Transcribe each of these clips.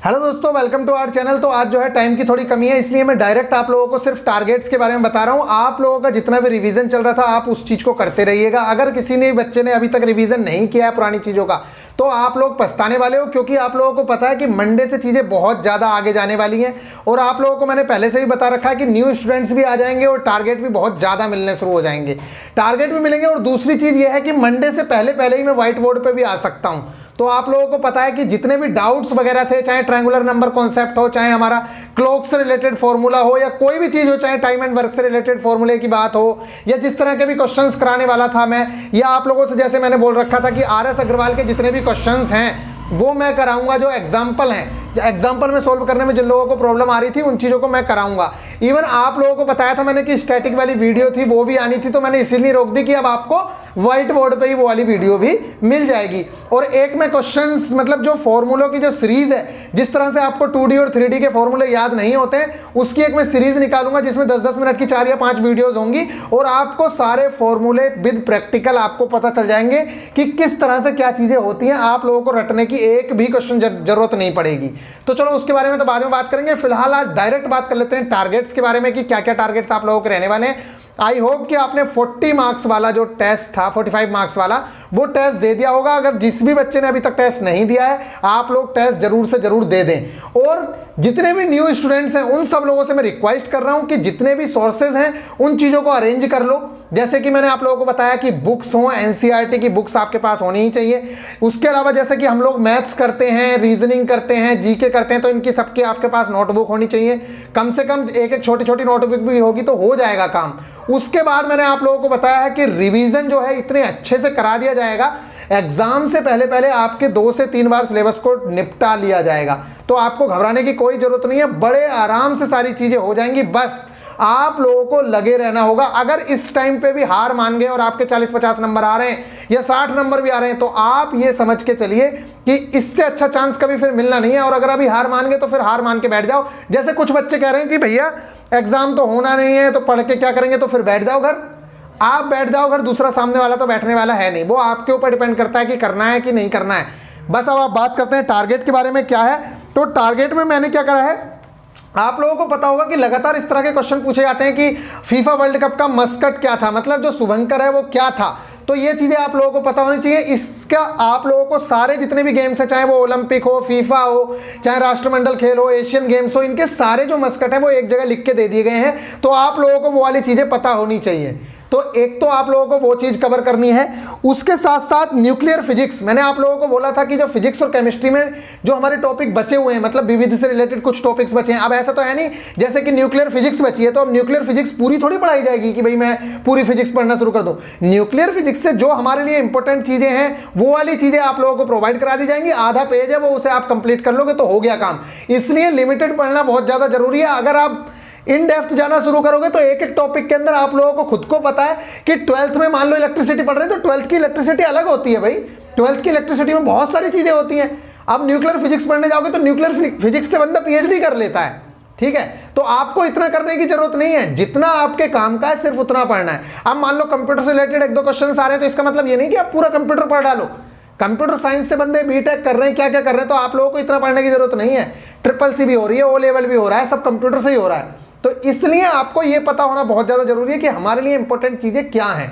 Hello दोस्तों, welcome to our channel. तो आज जो है टाइम की थोड़ी कमी है, इसलिए मैं डायरेक्ट आप लोगों को सिर्फ टारगेट्स के बारे में बता रहा हूं। आप लोगों का जितना भी रिवीजन चल रहा था आप उस चीज को करते रहिएगा। अगर किसी ने बच्चे ने अभी तक रिवीजन नहीं किया है पुरानी चीजों का तो आप लोग पछताने वाले हो, क्योंकि आप लोगों को पता है कि मंडे से चीजें बहुत ज्यादा आगे जाने वाली हैं। और आप लोगों को मैंने पहले से ही बता रखा है कि न्यू स्टूडेंट्स भी आ जाएंगे और टारगेट भी बहुत ज्यादा मिलने शुरू हो जाएंगे। टारगेट भी मिलेंगे और दूसरी चीज यह है कि मंडे से पहले ही मैं व्हाइट बोर्ड पर भी आ सकता हूं। तो आप लोगों को पता है कि जितने भी डाउट्स वगैरह थे, चाहे ट्रायंगुलर नंबर कॉन्सेप्ट हो, चाहे हमारा क्लॉक से रिलेटेड फॉर्मूला हो, या कोई भी चीज हो, चाहे टाइम एंड वर्क से रिलेटेड फॉर्मूले की बात हो, या जिस तरह के भी क्वेश्चंस कराने वाला था मैं, या आप लोगों से जैसे मैंने बोल रखा था कि आर.एस. अग्रवाल के जितने भी क्वेश्चंस हैं वो मैं कराऊंगा। जो एग्जाम्पल हैं, एग्जाम्पल में सोल्व करने में जिन लोगों को प्रॉब्लम आ रही थी उन चीजों को मैं कराऊंगा। इवन आप लोगों को बताया था मैंने कि स्टैटिक वाली वीडियो थी वो भी आनी थी, तो मैंने इसीलिए रोक दी कि अब आपको व्हाइट बोर्ड पे ही वो वाली वीडियो भी मिल जाएगी। और एक मैं क्वेश्चंस मतलब जो फॉर्मूलों की जो सीरीज है, जिस तरह से आपको 2D और 3D के फॉर्मूले याद नहीं होते हैं, उसकी एक मैं सीरीज निकालूंगा जिसमें 10-10 मिनट की 4 या 5 वीडियोस होंगी और आपको सारे फॉर्मूले विद प्रैक्टिकल आपको पता चल जाएंगे कि किस तरह से क्या चीजें होती हैं। आप लोगों को रटने की एक भी क्वेश्चन जरूरत नहीं पड़ेगी। तो चलो उसके बारे में तो बाद में बात करेंगे। फिलहाल आज डायरेक्ट बात कर लेते हैं टारगेट्स के बारे में कि क्या क्या टारगेट्स आप लोगों के रहने वाले हैं। आई होप कि आपने 40 मार्क्स वाला जो टेस्ट था, 45 मार्क्स वाला, वो टेस्ट दे दिया होगा। अगर जिस भी बच्चे ने अभी तक टेस्ट नहीं दिया है आप लोग टेस्ट जरूर से जरूर दे दें। और जितने भी न्यू स्टूडेंट्स हैं उन सब लोगों से मैं रिक्वेस्ट कर रहा हूं कि जितने भी सोर्सेज हैं उन चीजों को अरेंज कर लो। जैसे कि मैंने आप लोगों को बताया कि बुक्स हो, एनसीईआरटी की बुक्स आपके पास होनी ही चाहिए। उसके अलावा जैसे कि हम लोग मैथ्स करते हैं, रीजनिंग करते हैं, जीके करते हैं, तो इनकी सबके आपके पास नोटबुक होनी चाहिए। कम से कम एक छोटी छोटी नोटबुक भी होगी तो हो जाएगा काम। उसके बाद मैंने आप लोगों को बताया है कि रिवीजन जो है इतने अच्छे से करा दिया जाएगा, एग्जाम से पहले आपके 2 से 3 बार सिलेबस को निपटा लिया जाएगा। तो आपको घबराने की कोई जरूरत नहीं है, बड़े आराम से सारी चीजें हो जाएंगी। बस आप लोगों को लगे रहना होगा। अगर इस टाइम पे भी हार मान गए और आपके 40-50 नंबर आ रहे हैं या 60 नंबर भी आ रहे हैं तो आप ये समझ के चलिए कि इससे अच्छा चांस कभी फिर मिलना नहीं है। और अगर अभी हार मान गए तो फिर हार मान के बैठ जाओ। जैसे कुछ बच्चे कह रहे हैं कि भैया एग्जाम तो होना नहीं है तो पढ़ के क्या करेंगे, तो फिर बैठ जाओ घर। आप बैठ जाओ घर, दूसरा सामने वाला तो बैठने वाला है नहीं। वो आपके ऊपर डिपेंड करता है कि करना है कि नहीं करना है। बस अब आप बात करते हैं टारगेट के बारे में क्या है। तो टारगेट में मैंने क्या करा है, आप लोगों को पता होगा कि लगातार इस तरह के क्वेश्चन पूछे जाते हैं कि फीफा वर्ल्ड कप का मस्कट क्या था, मतलब जो शुभंकर है वो क्या था। तो ये चीजें आप लोगों को पता होनी चाहिए। इसका आप लोगों को सारे जितने भी गेम्स हैं, चाहे वो ओलंपिक हो, फीफा हो, चाहे राष्ट्रमंडल खेल हो, एशियन गेम्स हो, इनके सारे जो मस्कट है वो एक जगह लिख के दे दिए गए हैं। तो आप लोगों को वो वाली चीजें पता होनी चाहिए। तो एक तो आप लोगों को वो चीज कवर करनी है। उसके साथ साथ न्यूक्लियर फिजिक्स, मैंने आप लोगों को बोला था कि जो फिजिक्स और केमिस्ट्री में जो हमारे टॉपिक बचे हुए हैं, मतलब विविध से रिलेटेड कुछ टॉपिक्स बचे हैं। अब ऐसा तो है नहीं जैसे कि न्यूक्लियर फिजिक्स बची है तो अब न्यूक्लियर फिजिक्स पूरी थोड़ी पढ़ाई जाएगी कि भाई मैं पूरी फिजिक्स पढ़ना शुरू कर दूं। न्यूक्लियर फिजिक्स से जो हमारे लिए इंपॉर्टेंट चीजें हैं वो वाली चीजें आप लोगों को प्रोवाइड करा दी जाएंगी। आधा पेज है वो, उसे आप कंप्लीट कर लोगे तो हो गया काम। इसलिए लिमिटेड पढ़ना बहुत ज्यादा जरूरी है। अगर आप इन डेप्थ जाना शुरू करोगे तो एक एक टॉपिक के अंदर आप लोगों को खुद को पता है कि 12th में मान लो इलेक्ट्रिसिटी पढ़ रहे हैं तो 12th की इलेक्ट्रिसिटी अलग होती है भाई। 12th की इलेक्ट्रिसिटी में बहुत सारी चीजें होती हैं। अब न्यूक्लियर फिजिक्स पढ़ने जाओगे तो न्यूक्लियर फिजिक्स से बंदा पीएचडी कर लेता है, ठीक है। तो आपको इतना करने की जरूरत नहीं है, जितना आपके काम का है सिर्फ उतना पढ़ना है। अब मान लो कंप्यूटर से रिलेटेड 1-2 क्वेश्चन आ रहे हैं तो इसका मतलब ये नहीं कि आप पूरा कंप्यूटर पढ़ डालो। कंप्यूटर साइंस से बंदे बीटेक कर रहे हैं, क्या क्या कर रहे हैं, तो आप लोगों को इतना पढ़ने की जरूरत नहीं है। ट्रिपल सी भी हो रही है, ओ लेवल भी हो रहा है, सब कंप्यूटर से ही हो रहा है। तो इसलिए आपको यह पता होना बहुत ज्यादा जरूरी है कि हमारे लिए इंपॉर्टेंट चीजें क्या हैं,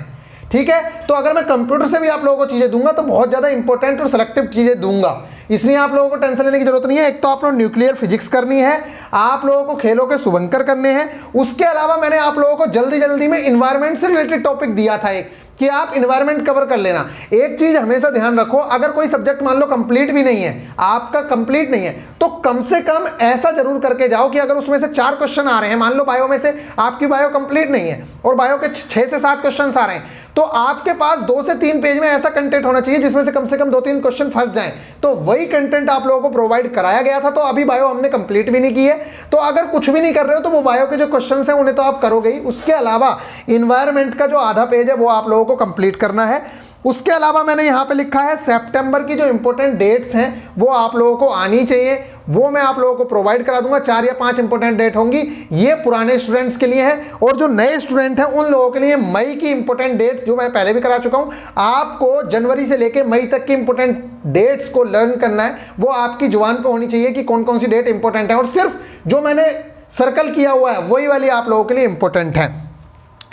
ठीक है। तो अगर मैं कंप्यूटर से भी आप लोगों को चीजें दूंगा तो बहुत ज्यादा इंपॉर्टेंट और सिलेक्टिव चीजें दूंगा। इसलिए आप लोगों को टेंशन लेने की जरूरत नहीं है। एक तो आप लोग न्यूक्लियर फिजिक्स करनी है, आप लोगों को खेलों के शुभंकर करने हैं। उसके अलावा मैंने आप लोगों को जल्दी जल्दी में इन्वायरमेंट से रिलेटेड टॉपिक दिया था एक, कि आप इन्वायरमेंट कवर कर लेना। एक चीज हमेशा ध्यान रखो, अगर कोई सब्जेक्ट मान लो कंप्लीट भी नहीं है, आपका कंप्लीट नहीं है, तो कम से कम ऐसा जरूर करके जाओ कि अगर उसमें से 4 क्वेश्चन आ रहे हैं, मान लो बायो में से आपकी बायो कंप्लीट नहीं है और बायो के 6 से 7 क्वेश्चन आ रहे हैं, तो आपके पास 2 से 3 पेज में ऐसा कंटेंट होना चाहिए जिसमें से कम 2-3 क्वेश्चन फंस जाएं। तो वही कंटेंट आप लोगों को प्रोवाइड कराया गया था। तो अभी बायो हमने कंप्लीट भी नहीं की है, तो अगर कुछ भी नहीं कर रहे हो तो वो बायो के जो क्वेश्चंस हैं उन्हें तो आप करोगे ही। उसके अलावा इन्वायरमेंट का जो आधा पेज है वो आप लोगों को कंप्लीट करना है। उसके अलावा मैंने यहाँ पे लिखा है सितंबर की जो इंपॉर्टेंट डेट्स हैं वो आप लोगों को आनी चाहिए, वो मैं आप लोगों को प्रोवाइड करा दूंगा। 4 या 5 इंपॉर्टेंट डेट होंगी, ये पुराने स्टूडेंट्स के लिए है, और जो नए स्टूडेंट हैं उन लोगों के लिए मई की इंपॉर्टेंट डेट जो मैं पहले भी करा चुका हूं। आपको जनवरी से लेकर मई तक की इंपॉर्टेंट डेट्स को लर्न करना है, वो आपकी जुबान पे होनी चाहिए कि कौन कौन सी डेट इंपॉर्टेंट है, और सिर्फ जो मैंने सर्कल किया हुआ है वही वाली आप लोगों के लिए इंपॉर्टेंट है।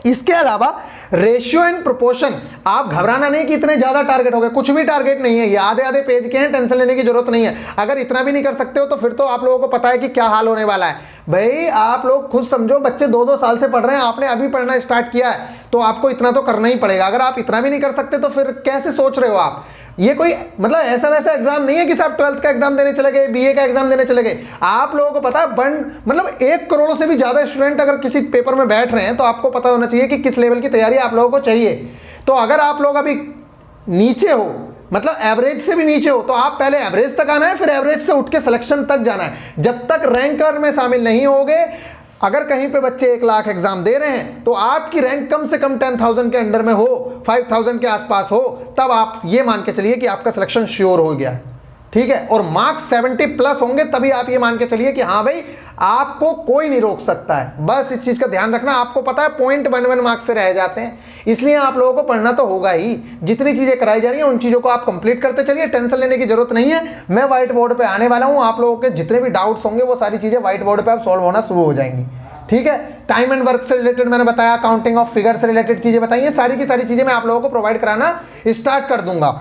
इसके अलावा रेशियो एंड प्रोपोर्शन, आप घबराना नहीं कि इतने ज्यादा टारगेट हो गए, कुछ भी टारगेट नहीं है, ये आधे आधे पेज के हैं, टेंशन लेने की जरूरत नहीं है। अगर इतना भी नहीं कर सकते हो तो फिर तो आप लोगों को पता है कि क्या हाल होने वाला है। भाई आप लोग खुद समझो, बच्चे 2-2 साल से पढ़ रहे हैं, आपने अभी पढ़ना स्टार्ट किया है, तो आपको इतना तो करना ही पड़ेगा। अगर आप इतना भी नहीं कर सकते तो फिर कैसे सोच रहे हो आप? ये कोई मतलब ऐसा वैसा एग्जाम नहीं है कि आप 12th का एग्जाम देने चले गए, बीए का एग्जाम देने चले गए। आप लोगों को पता है मतलब 1 करोड़ से भी ज्यादा स्टूडेंट अगर किसी पेपर में बैठ रहे हैं तो आपको पता होना चाहिए कि किस लेवल की तैयारी आप लोगों को चाहिए। तो अगर आप लोग अभी नीचे हो, मतलब एवरेज से भी नीचे हो, तो आप पहले एवरेज तक आना है, फिर एवरेज से उठ के सिलेक्शन तक जाना है। जब तक रैंकर में शामिल नहीं होगे, अगर कहीं पे बच्चे 1 लाख एग्जाम दे रहे हैं तो आपकी रैंक कम से कम 10,000 के अंडर में हो, 5,000 के आसपास हो, तब आप ये मान के चलिए कि आपका सिलेक्शन श्योर हो गया, ठीक है। और मार्क्स 70+ होंगे तभी आप ये मान के चलिए कि हाँ भाई आपको कोई नहीं रोक सकता है। बस इस चीज का ध्यान रखना। आपको पता है 0.11 मार्क्स से रह जाते हैं, इसलिए आप लोगों को पढ़ना तो होगा ही। जितनी चीजें कराई जा रही हैं उन चीजों को आप कंप्लीट करते चलिए, टेंशन लेने की जरूरत नहीं है। मैं व्हाइट बोर्ड पे आने वाला हूं, आप लोगों के जितने भी डाउट्स होंगे वो सारी चीजें व्हाइट बोर्ड पे अब सॉल्व होना शुरू हो जाएंगी, ठीक है। टाइम एंड वर्क से रिलेटेड मैंने बताया, काउंटिंग ऑफ फिगर से रिलेटेड चीजें बताई, सारी की सारी चीजें मैं आप लोगों को प्रोवाइड कराना स्टार्ट कर दूंगा।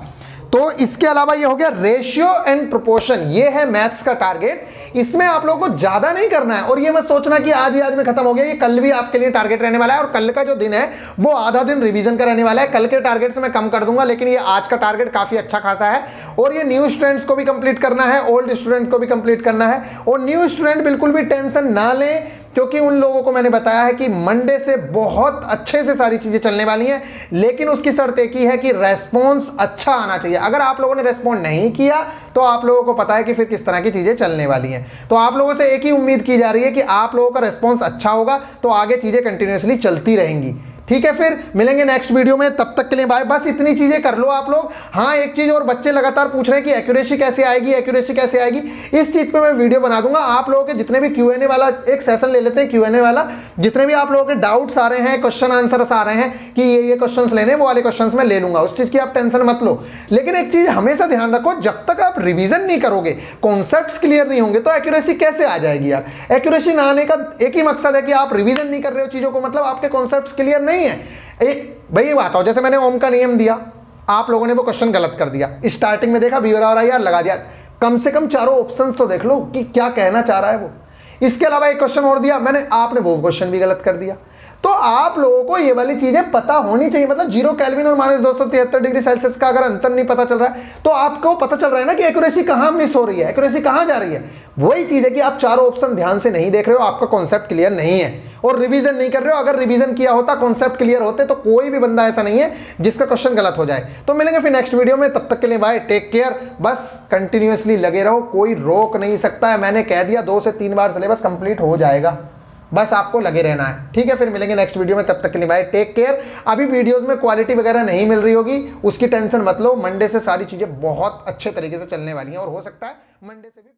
तो इसके अलावा ये हो गया रेशियो एंड प्रोपोर्शन, ये है मैथ्स का टारगेट। इसमें आप लोगों को ज्यादा नहीं करना है, और ये मत सोचना कि आज ही आज में खत्म हो गया। ये कल भी आपके लिए टारगेट रहने वाला है, और कल का जो दिन है वो आधा दिन रिवीजन का रहने वाला है। कल के टारगेट से मैं कम कर दूंगा, लेकिन ये आज का टारगेट काफी अच्छा खासा है। और ये न्यू स्टूडेंट्स को भी कंप्लीट करना है, ओल्ड स्टूडेंट को भी कंप्लीट करना है। और न्यू स्टूडेंट बिल्कुल भी टेंशन ना लें, क्योंकि उन लोगों को मैंने बताया है कि मंडे से बहुत अच्छे से सारी चीजें चलने वाली हैं, लेकिन उसकी शर्त एक ही है कि रेस्पॉन्स अच्छा आना चाहिए। अगर आप लोगों ने रेस्पॉन्ड नहीं किया तो आप लोगों को पता है कि फिर किस तरह की चीजें चलने वाली हैं। तो आप लोगों से एक ही उम्मीद की जा रही है कि आप लोगों का रेस्पॉन्स अच्छा होगा, तो आगे चीजें कंटिन्यूअसली चलती रहेंगी, ठीक है। फिर मिलेंगे नेक्स्ट वीडियो में, तब तक के लिए बाय। बस इतनी चीजें कर लो आप लोग। हाँ, एक चीज और, बच्चे लगातार पूछ रहे हैं कि एक्यूरेसी कैसे आएगी, एक्यूरेसी कैसे आएगी। इस चीज पे मैं वीडियो बना दूंगा। आप लोगों के जितने भी Q&A वाला एक सेशन ले लेते हैं, Q&A वाला, जितने भी आप लोगों के डाउट्स आ रहे हैं, क्वेश्चन आंसर्स आ रहे हैं कि ये क्वेश्चंस लेने, वो वाले क्वेश्चंस मैं ले लूंगा, उस चीज की आप टेंशन मत लो। लेकिन एक चीज हमेशा ध्यान रखो, जब तक आप रिविजन नहीं करोगे, कॉन्सेप्ट्स क्लियर नहीं होंगे, तो एक्यूरेसी कैसे आ जाएगी यार। एक्यूरेसी ना आने का एक ही मकसद है कि आप रिविजन नहीं कर रहे हो चीजों को, मतलब आपके कॉन्सेप्ट्स क्लियर नहीं है। एक भाई बात हो, जैसे मैंने ओम का नियम दिया, आप लोगों ने वो क्वेश्चन गलत कर दिया, स्टार्टिंग में देखा व्यूअर आ रहा है यार, लगा दिया। कम से कम चारों ऑप्शंस तो देख लो कि क्या कहना चाह रहा है वो। इसके अलावा एक क्वेश्चन और दिया मैंने, आपने वो क्वेश्चन भी गलत कर दिया। तो आप लोगों को ये वाली चीजें पता होनी चाहिए। मतलब 0 केल्विन और -273 डिग्री सेल्सियस का अगर अंतर नहीं पता चल रहा है तो आपको पता चल रहा है ना कि एक्यूरेसी कहां मिस हो रही है, एक्यूरेसी कहां जा रही है। वही चीज है कि आप चारों ऑप्शन ध्यान से नहीं देख रहे हो, आपका कॉन्सेप्ट क्लियर नहीं है और रिवीजन नहीं कर रहे हो। अगर रिवीजन किया होता, कॉन्सेप्ट क्लियर होते, तो कोई भी बंदा ऐसा नहीं है जिसका क्वेश्चन गलत हो जाए। तो मिलेंगे फिर नेक्स्ट वीडियो में, तब तक के लिए बाय, टेक केयर। बस कंटिन्यूअसली लगे रहो, कोई रोक नहीं सकता है। मैंने कह दिया 2 से 3 बार सिलेबस कंप्लीट हो जाएगा, बस आपको लगे रहना है, ठीक है। फिर मिलेंगे नेक्स्ट वीडियो में, तब तक के लिए बाय, टेक केयर। अभी वीडियोस में क्वालिटी वगैरह नहीं मिल रही होगी, उसकी टेंशन मत लो। मंडे से सारी चीजें बहुत अच्छे तरीके से चलने वाली हैं और हो सकता है मंडे से भी